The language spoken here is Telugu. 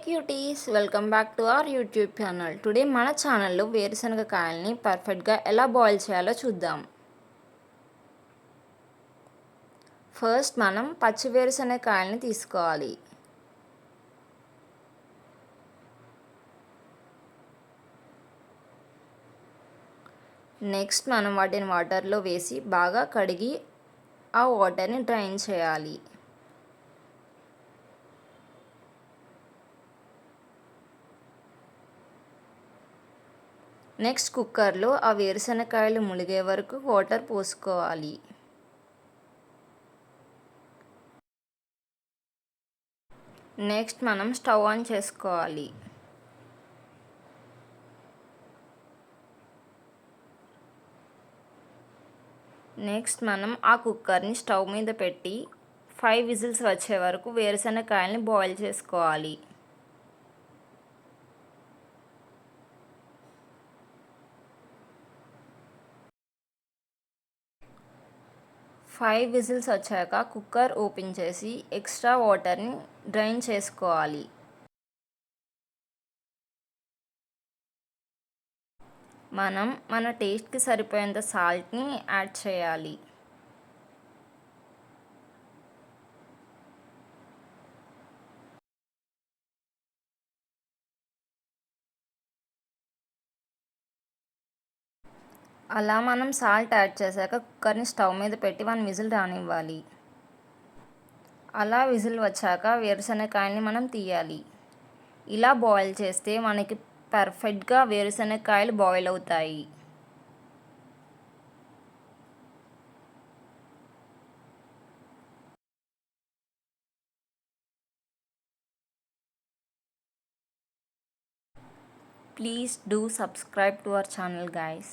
Cuties, welcome back to our YouTube channel. Today మన ఛానల్లో వేరుశనగ కాయల్ని పర్ఫెక్ట్గా ఎలా బాయిల్ చేయాలో చూద్దాం. ఫస్ట్ మనం పచ్చి వేరుశనగ కాయల్ని తీసుకోవాలి. నెక్స్ట్ మనం వాటిని వాటర్లో వేసి బాగా కడిగి ఆ వాటర్ని డ్రైన్ చేయాలి. నెక్స్ట్ కుక్కర్లో ఆ వేరుశనగకాయలు ములిగే వరకు వాటర్ పోసుకోవాలి. నెక్స్ట్ మనం స్టవ్ ఆన్ చేసుకోవాలి. నెక్స్ట్ మనం ఆ కుక్కర్ని స్టవ్ మీద పెట్టి 5 విజిల్స్ వచ్చే వరకు వేరుశనగకాయల్ని బాయిల్ చేసుకోవాలి. 5 విజిల్స్ వచ్చాక కుక్కర్ ఓపెన్ చేసి ఎక్స్ట్రా వాటర్ని డ్రైన్ చేసుకోవాలి. మనం మన టేస్ట్కి సరిపోయేంత సాల్ట్ని యాడ్ చేయాలి. అలా మనం సాల్ట్ యాడ్ చేశాక కుక్కర్ని స్టవ్ మీద పెట్టి 1 విజిల్ రానివ్వాలి. అలా విజిల్ వచ్చాక వేరుశనగకాయల్ని మనం తీయాలి. ఇలా బాయిల్ చేస్తే మనకి పర్ఫెక్ట్గా వేరుశనగకాయలు బాయిల్ అవుతాయి. Please do subscribe to our channel, guys.